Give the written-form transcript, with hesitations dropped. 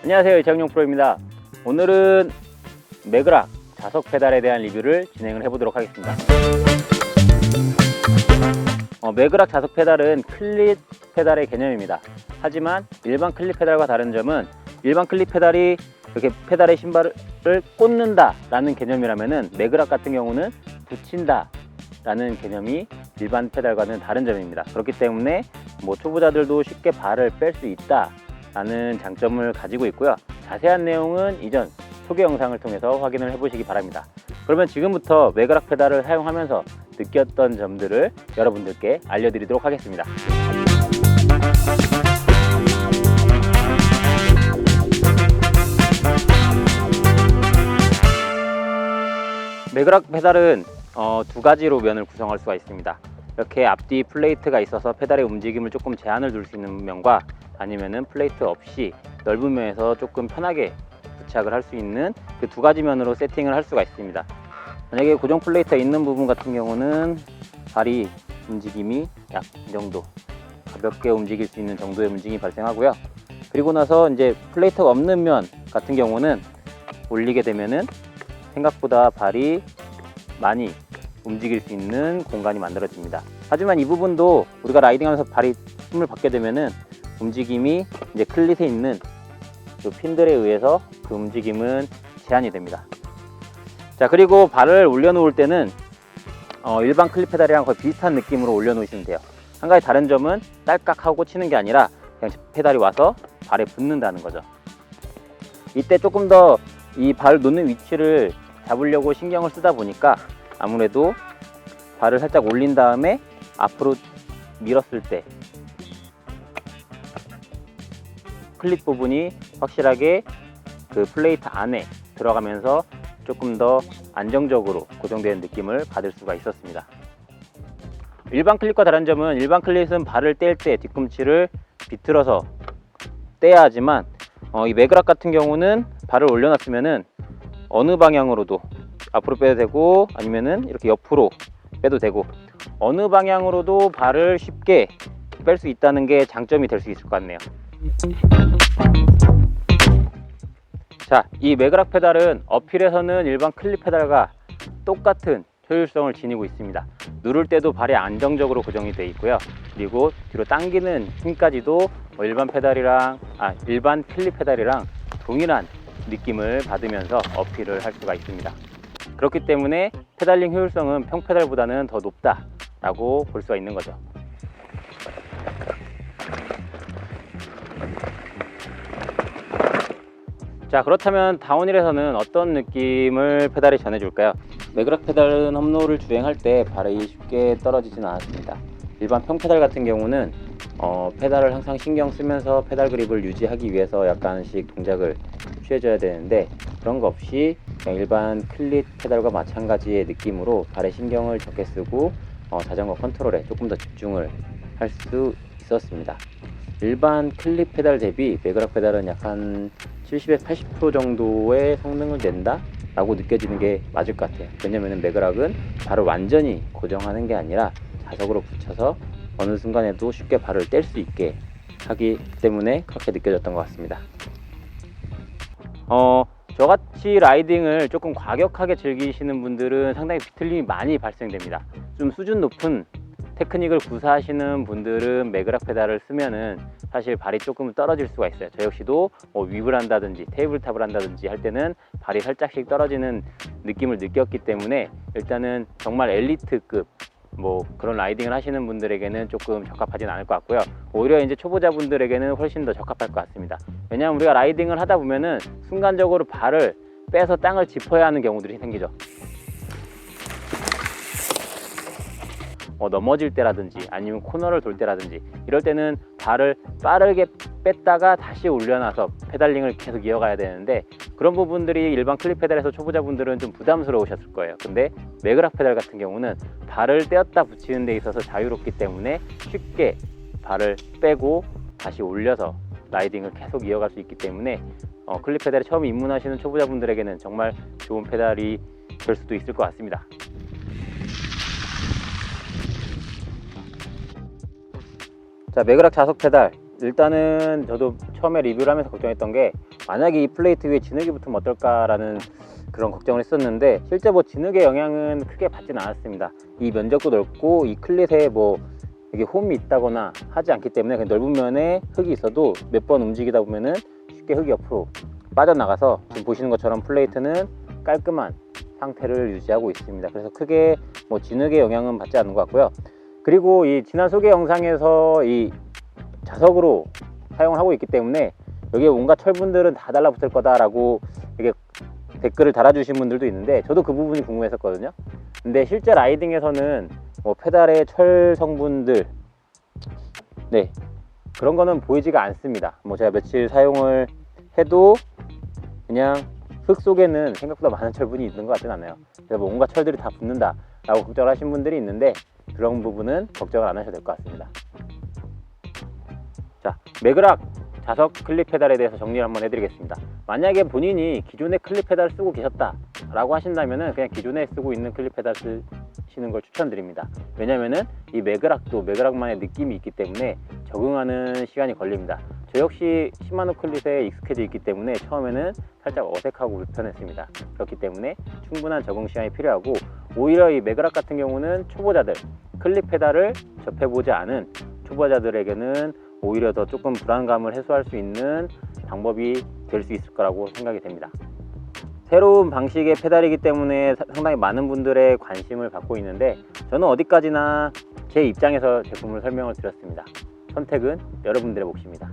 안녕하세요, 이창용 프로입니다. 오늘은 매그락 자석 페달에 대한 리뷰를 진행을 해보도록 하겠습니다. 매그락 자석 페달은 클립 페달의 개념입니다. 하지만 일반 클립 페달과 다른 점은 일반 클립 페달이 이렇게 페달에 신발을 꽂는다 라는 개념이라면은 매그락 같은 경우는 붙인다 라는 개념이 일반 페달과는 다른 점입니다. 그렇기 때문에 초보자들도 쉽게 발을 뺄 수 있다 라는 장점을 가지고 있고요. 자세한 내용은 이전 소개 영상을 통해서 확인을 해 보시기 바랍니다. 그러면 지금부터 매그락 페달을 사용하면서 느꼈던 점들을 여러분들께 알려드리도록 하겠습니다. 매그락 페달은 두 가지로 면을 구성할 수가 있습니다. 이렇게 앞뒤 플레이트가 있어서 페달의 움직임을 조금 제한을 둘 수 있는 면과 아니면은 플레이트 없이 넓은 면에서 조금 편하게 부착을 할 수 있는 그 두 가지 면으로 세팅을 할 수가 있습니다. 만약에 고정 플레이트가 있는 부분 같은 경우는 발이 움직임이 약 이 정도 가볍게 움직일 수 있는 정도의 움직임이 발생하고요. 그리고 나서 이제 플레이트가 없는 면 같은 경우는 올리게 되면은 생각보다 발이 많이 움직일 수 있는 공간이 만들어집니다. 하지만 이 부분도 우리가 라이딩하면서 발이 힘을 받게 되면은 움직임이 이제 클릿에 있는 그 핀들에 의해서 그 움직임은 제한이 됩니다. 자, 그리고 발을 올려놓을 때는 일반 클립 페달이랑 거의 비슷한 느낌으로 올려놓으시면 돼요. 한 가지 다른 점은 딸깍하고 치는 게 아니라 그냥 페달이 와서 발에 붙는다는 거죠. 이때 조금 더 이 발 놓는 위치를 잡으려고 신경을 쓰다 보니까 아무래도 발을 살짝 올린 다음에 앞으로 밀었을 때 클립 부분이 확실하게 그 플레이트 안에 들어가면서 조금 더 안정적으로 고정되는 느낌을 받을 수가 있었습니다. 일반 클립과 다른 점은 일반 클립은 발을 뗄 때 뒤꿈치를 비틀어서 떼야 하지만 이 매그락 같은 경우는 발을 올려놨으면은 어느 방향으로도 앞으로 빼도 되고 아니면은 이렇게 옆으로 빼도 되고 어느 방향으로도 발을 쉽게 뺄 수 있다는 게 장점이 될 수 있을 것 같네요. 자, 이 매그락 페달은 어필에서는 일반 클립 페달과 똑같은 효율성을 지니고 있습니다. 누를 때도 발이 안정적으로 고정이 되어 있고요. 그리고 뒤로 당기는 힘까지도 일반 클립 페달이랑 동일한 느낌을 받으면서 어필을 할 수가 있습니다. 그렇기 때문에 페달링 효율성은 평페달보다는 더 높다라고 볼 수가 있는 거죠. 자, 그렇다면 다운힐에서는 어떤 느낌을 페달이 전해줄까요? 매그락 페달은 험로를 주행할 때 발이 쉽게 떨어지지는 않았습니다. 일반 평페달 같은 경우는 페달을 항상 신경 쓰면서 페달 그립을 유지하기 위해서 약간씩 동작을 취해줘야 되는데 그런 거 없이 그냥 일반 클립 페달과 마찬가지의 느낌으로 발에 신경을 적게 쓰고 자전거 컨트롤에 조금 더 집중을 할 수 있었습니다. 일반 클립 페달 대비 매그락 페달은 약 한 70에서 80% 정도의 성능을 낸다 라고 느껴지는 게 맞을 것 같아요. 왜냐면 매그락은 발을 완전히 고정하는 게 아니라 자석으로 붙여서 어느 순간에도 쉽게 발을 뗄 수 있게 하기 때문에 그렇게 느껴졌던 것 같습니다. 저같이 라이딩을 조금 과격하게 즐기시는 분들은 상당히 비틀림이 많이 발생됩니다. 좀 수준 높은 테크닉을 구사하시는 분들은 매그락 페달을 쓰면은 사실 발이 조금 떨어질 수가 있어요. 저 역시도 윕을 한다든지 테이블탑을 한다든지 할 때는 발이 살짝씩 떨어지는 느낌을 느꼈기 때문에 일단은 정말 엘리트급 그런 라이딩을 하시는 분들에게는 조금 적합하진 않을 것 같고요. 오히려 이제 초보자분들에게는 훨씬 더 적합할 것 같습니다. 왜냐하면 우리가 라이딩을 하다 보면은 순간적으로 발을 빼서 땅을 짚어야 하는 경우들이 생기죠. 넘어질 때라든지 아니면 코너를 돌 때라든지 이럴 때는 발을 빠르게 뺐다가 다시 올려놔서 페달링을 계속 이어가야 되는데 그런 부분들이 일반 클립 페달에서 초보자분들은 좀 부담스러우셨을 거예요. 근데 매그락 페달 같은 경우는 발을 떼었다 붙이는 데 있어서 자유롭기 때문에 쉽게 발을 빼고 다시 올려서 라이딩을 계속 이어갈 수 있기 때문에 클립 페달에 처음 입문하시는 초보자분들에게는 정말 좋은 페달이 될 수도 있을 것 같습니다. 자, 매그락 자석 페달 일단은 저도 처음에 리뷰를 하면서 걱정했던 게 만약에 이 플레이트 위에 진흙이 붙으면 어떨까라는 그런 걱정을 했었는데 실제 뭐 진흙의 영향은 크게 받지는 않았습니다. 이 면적도 넓고 이 클릿에 뭐 이게 홈이 있다거나 하지 않기 때문에 그 넓은 면에 흙이 있어도 몇 번 움직이다 보면은 쉽게 흙이 옆으로 빠져나가서 지금 보시는 것처럼 플레이트는 깔끔한 상태를 유지하고 있습니다. 그래서 크게 뭐 진흙의 영향은 받지 않는 것 같고요. 그리고 이 지난 소개 영상에서 이 자석으로 사용을 하고 있기 때문에 여기에 온갖 철분들은 다 달라붙을 거다라고 이게 댓글을 달아주신 분들도 있는데 저도 그 부분이 궁금했었거든요. 근데 실제 라이딩에서는 뭐 페달의 철 성분들 그런 거는 보이지가 않습니다. 뭐 제가 며칠 사용을 해도 그냥 흙 속에는 생각보다 많은 철분이 있는 것 같지는 않아요. 그래서 뭐 온갖 철들이 다 붙는다 라고 걱정을 하신 분들이 있는데 그런 부분은 걱정을 안 하셔도 될 것 같습니다. 자, 매그락 자석 클립 페달에 대해서 정리를 한번 해드리겠습니다. 만약에 본인이 기존의 클립 페달을 쓰고 계셨다 라고 하신다면 그냥 기존에 쓰고 있는 클립 페달 쓰시는 걸 추천드립니다. 왜냐면은 이 매그락도 매그락만의 느낌이 있기 때문에 적응하는 시간이 걸립니다. 저 역시 시마노 클립에 익숙해져 있기 때문에 처음에는 살짝 어색하고 불편했습니다. 그렇기 때문에 충분한 적응 시간이 필요하고 오히려 이 매그락 같은 경우는 초보자들, 클립 페달을 접해보지 않은 초보자들에게는 오히려 더 조금 불안감을 해소할 수 있는 방법이 될 수 있을 거라고 생각이 됩니다. 새로운 방식의 페달이기 때문에 상당히 많은 분들의 관심을 받고 있는데 저는 어디까지나 제 입장에서 제품을 설명을 드렸습니다. 선택은 여러분들의 몫입니다.